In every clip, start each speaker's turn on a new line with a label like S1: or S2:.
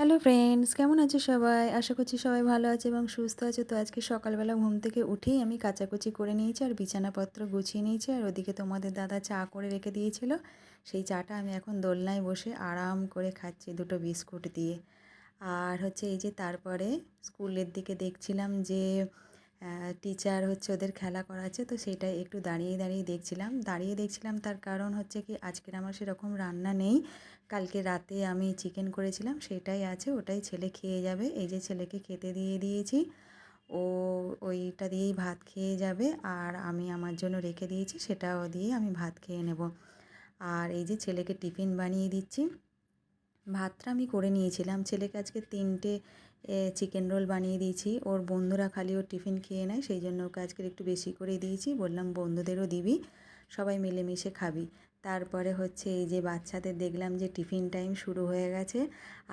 S1: Hello friends, কেমন আছো সবাই? আশা করছি সবাই ভালো আছে এবং সুস্থ আছে। তো আজকে সকালবেলা ঘুম থেকে উঠেই আমি কাচাকুচি করে নিয়েছি আর বিছানাপত্র গুছিয়ে নিয়েছি। আর ওদিকে তোমাদের দাদা চা করে রেখে দিয়েছিল, সেই চাটা আমি এখন দোলনায় বসে আরাম করে খাচ্ছি দুটো বিস্কুট দিয়ে। আর হচ্ছে এই যে তারপরে স্কুলের দিকে দেখছিলাম যে টিচার হচ্ছে ওদের খেলা করাচ্ছে, তো সেটাই একটু দাঁড়িয়ে দাঁড়িয়ে দেখছিলাম। তার কারণ হচ্ছে কি, আজকের আমার সেরকম রান্না নেই। কালকে রাতে আমি চিকেন করেছিলাম, সেটাই আছে, ওটাই ছেলে খেয়ে যাবে। এই যে ছেলেকে খেতে দিয়ে দিয়েছি, ও ওইটা দিয়েই ভাত খেয়ে যাবে। আর আমি আমার জন্য রেখে দিয়েছি, সেটাও দিয়ে আমি ভাত খেয়ে নেব। আর এই যে ছেলেকে টিফিন বানিয়ে দিচ্ছি। ভাতটা আমি করে নিয়েছিলাম, ছেলেকে আজকে 3টে চিকেন রোল বানিয়ে দিয়েছি। ওর বন্ধুরা খালি ওর টিফিন খেয়ে নেয়, সেই জন্য ওকে আজকে একটু বেশি করে দিয়েছি। বললাম বন্ধুদেরও দিবি, সবাই মিলেমিশে খাবি। তারপরে হচ্ছে এই যে বাচ্চাদের দেখলাম যে টিফিন টাইম শুরু হয়ে গেছে।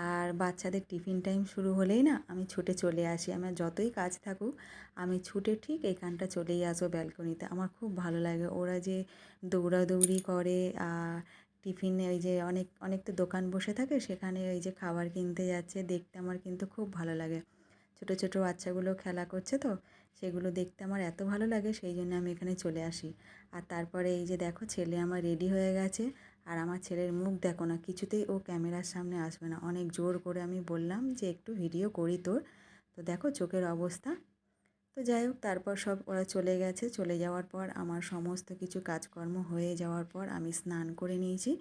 S1: আর বাচ্চাদের টিফিন টাইম শুরু হলেই না আমি ছুটে চলে আসি। আমার যতই কাজ থাকুক, আমি ছুটে ঠিক এইখানটা চলেই আসবো ব্যালকনিতে। আমার খুব ভালো লাগে ওরা যে দৌড়াদৌড়ি করে। টিফিনে ওই যে অনেক অনেক তো দোকান বসে থাকে, সেখানে ওই যে খাবার কিনতে যাচ্ছে, দেখতে আমার কিন্তু খুব ভালো লাগে। ছোটো ছোটো বাচ্চাগুলো খেলা করছে, তো সেগুলো দেখতে আমার এত ভালো লাগে, সেই জন্য আমি এখানে চলে আসি। আর তারপরে এই যে দেখো, ছেলে আমার রেডি হয়ে গেছে। আর আমার ছেলের মুখ দেখো না, কিছুতেই ও ক্যামেরার সামনে আসবে না। অনেক জোর করে আমি বললাম যে একটু ভিডিও করি তোর, তো দেখো চোখের অবস্থা। তো যাই হোক, তারপর সব ওরা চলে গেছে। চলে যাওয়ার পর আমার সমস্ত কিছু কাজকর্ম হয়ে যাওয়ার পর আমি স্নান করে নিয়েছি।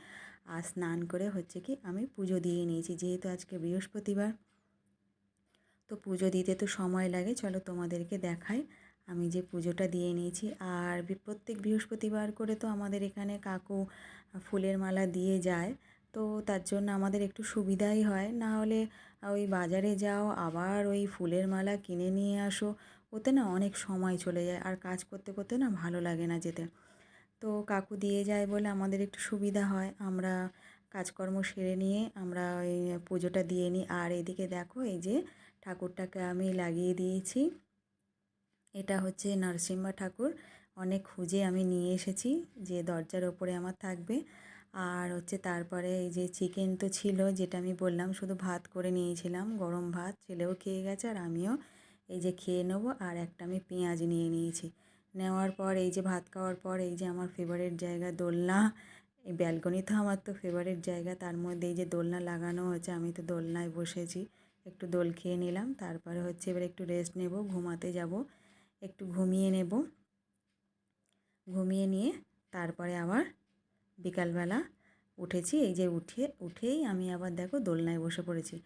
S1: আর স্নান করে হচ্ছে কি আমি পুজো দিয়ে নিয়েছি, যেহেতু আজকে বৃহস্পতিবার, তো পুজো দিতে তো সময় লাগে। চলো তোমাদেরকে দেখাই আমি যে পুজোটা দিয়ে নিয়েছি। আর প্রত্যেক বৃহস্পতিবার করে তো আমাদের এখানে কাকু ফুলের মালা দিয়ে যায়, তো তার জন্য আমাদের একটু সুবিধাই হয়। না হলে ওই বাজারে যাও, আবার ওই ফুলের মালা কিনে নিয়ে আসো, ওতে না অনেক সময় চলে যায়, আর কাজ করতে করতে না ভালো লাগে না যেতে। তো কাকু দিয়ে যায় বলে আমাদের একটু সুবিধা হয়, আমরা কাজকর্ম সেরে নিয়ে আমরা ওই পুজোটা দিয়ে নিই। আর এদিকে দেখো, এই যে ঠাকুরটাকে আমি লাগিয়ে দিয়েছি। এটা হচ্ছে নরসিংহ ঠাকুর, অনেক খুঁজে আমি নিয়ে এসেছি, যে দরজার ওপরে আমার থাকবে। আর হচ্ছে তারপরে এই যে চিকেন তো ছিল, যেটা আমি বললাম, শুধু ভাত করে নিয়েছিলাম, গরম ভাত, ছেলেও খেয়ে গেছে আর আমিও এই যে খেয়ে নেবো। আর একটা আমি পেঁয়াজ নিয়ে নিয়েছি। নেওয়ার পর এই যে ভাত খাওয়ার পর এই যে আমার ফেভারিট জায়গা দোলনা, এই ব্যালকনি তো আমার তো ফেভারিট জায়গা, তার মধ্যে এই যে দোলনা লাগানো হয়েছে, আমি তো দোলনায় বসেছি, একটু দোল খেয়ে নিলাম। তারপরে হচ্ছে এবার একটু রেস্ট নেব, ঘুমাতে যাব, একটু ঘুমিয়ে নেব। ঘুমিয়ে নিয়ে তারপরে আবার বিকালবেলা উঠেছি। এই যে উঠেই আমি আবার দেখো দোলনায় বসে পড়েছি।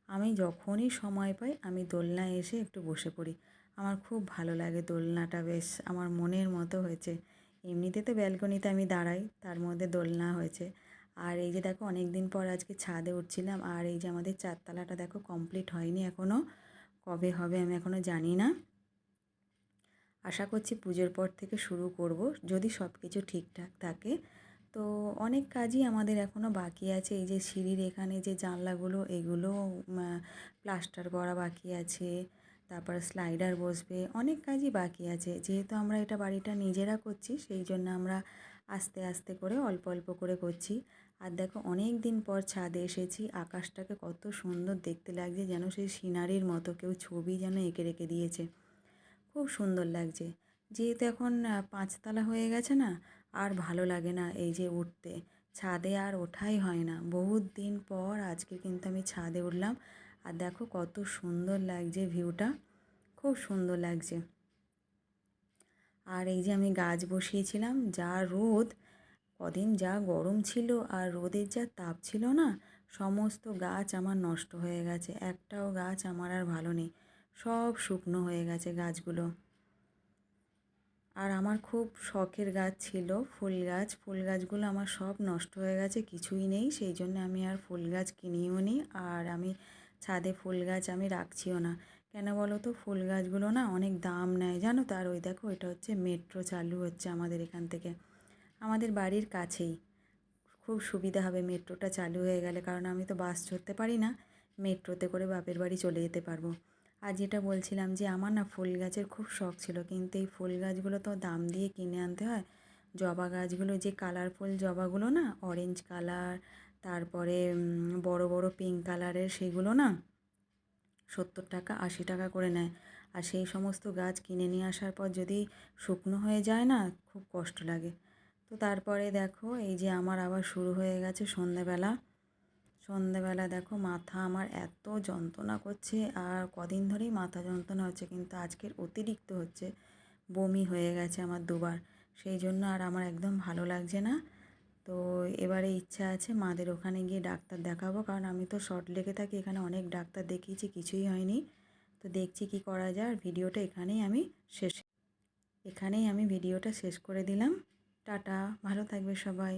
S1: আমি যখনই সময় পাই আমি দোলনায় এসে একটু বসে পড়ি। আমার খুব ভালো লাগে দোলনাটা, বেশ আমার মনের মতো হয়েছে। এমনিতে তো ব্যালকনিতে আমি দাঁড়াই, তার মধ্যে দোলনা হয়েছে। আর এই যে দেখো, অনেক দিন পর আজকে ছাদে উঠছিলাম। আর এই যে আমাদের চারতলাটা দেখো কমপ্লিট হয়নি এখনও, কবে হবে আমি এখনও জানি না। আশা করছি পুজোর পর থেকে শুরু করব, যদি সব কিছু ঠিকঠাক থাকে। তো অনেক কাজই আমাদের এখনও বাকি আছে। এই যে সিঁড়ির এখানে যে জানলাগুলো, এগুলো প্লাস্টার করা বাকি আছে। তারপর স্লাইডার বসবে, অনেক কাজই বাকি আছে। যেহেতু আমরা এটা বাড়িটা নিজেরা করছি, সেই জন্য আমরা আস্তে আস্তে করে অল্প অল্প করে করছি। আর দেখো, অনেক দিন পর ছাদে এসেছি, আকাশটাকে কত সুন্দর দেখতে লাগছে, যেন সেই সিনারির মতো কেউ ছবি যেন এঁকে রেখে দিয়েছে। খুব সুন্দর লাগছে। যেহেতু এখন 5তলা হয়ে গেছে না, আর ভালো লাগে না এই যে উঠতে, ছাদে আর ওঠাই হয় না। বহুত দিন পর আজকে কিন্তু আমি ছাদে উঠলাম। আর দেখো কত সুন্দর লাগছে ভিউটা, খুব সুন্দর লাগছে। আর এই যে আমি গাছ বসিয়েছিলাম, যা রোদ, কদিন যা গরম ছিল আর রোদের যা তাপ ছিল না, সমস্ত গাছ আমার নষ্ট হয়ে গেছে। একটাও গাছ আমার আর ভালো নেই, সব শুকনো হয়ে গেছে গাছগুলো। আর আমার খুব শখের গাছ ছিল ফুল গাছ, ফুল গাছগুলো আমার সব নষ্ট হয়ে গেছে, কিছুই নেই। সেই জন্য আমি আর ফুল গাছ কিনিও নি, আর আমি ছাদে ফুল গাছ আমি রাখছিও না। কেন বলো তো, ফুল গাছগুলো না অনেক দাম নেয় জানো তো। আর ওই দেখো, এটা হচ্ছে মেট্রো চালু হচ্ছে আমাদের এখান থেকে, আমাদের বাড়ির কাছেই। খুব সুবিধা হবে মেট্রোটা চালু হয়ে গেলে, কারণ আমি তো বাস চড়তে পারি না, মেট্রোতে করে বাপের বাড়ি চলে যেতে পারবো। আর যেটা বলছিলাম যে আমার না ফুল গাছের খুব শখ ছিল, কিন্তু এই ফুল গাছগুলো তো দাম দিয়ে কিনে আনতে হয়। জবা গাছগুলো, যে কালারফুল জবাগুলো না, অরেঞ্জ কালার, তারপরে বড় বড় পিঙ্ক কালারের সেগুলো না 70 টাকা 80 টাকা করে নেয়। আর সেই সমস্ত গাছ কিনে নিয়ে আসার পর যদি শুকনো হয়ে যায় না, খুব কষ্ট লাগে। তো তারপরে দেখো এই যে আমার আবার শুরু হয়ে গেছে সন্ধেবেলা দেখো মাথা আমার এত যন্ত্রণা করছে, আর কদিন ধরেই মাথা যন্ত্রণা হচ্ছে, কিন্তু আজকের অতিরিক্ত হচ্ছে। বমি হয়ে গেছে আমার দুবার, সেই জন্য আর আমার একদম ভালো লাগছে না। তো এবারে ইচ্ছা আছে মাদের ওখানে গিয়ে ডাক্তার দেখাবো, কারণ আমি তো শর্ট লেগে থাকি, এখানে অনেক ডাক্তার দেখিয়েছি, কিছুই হয়নি। তো দেখছি কি করা যায়। আর ভিডিওটা এখানেই আমি ভিডিওটা শেষ করে দিলাম। টাটা, ভালো থাকবে সবাই।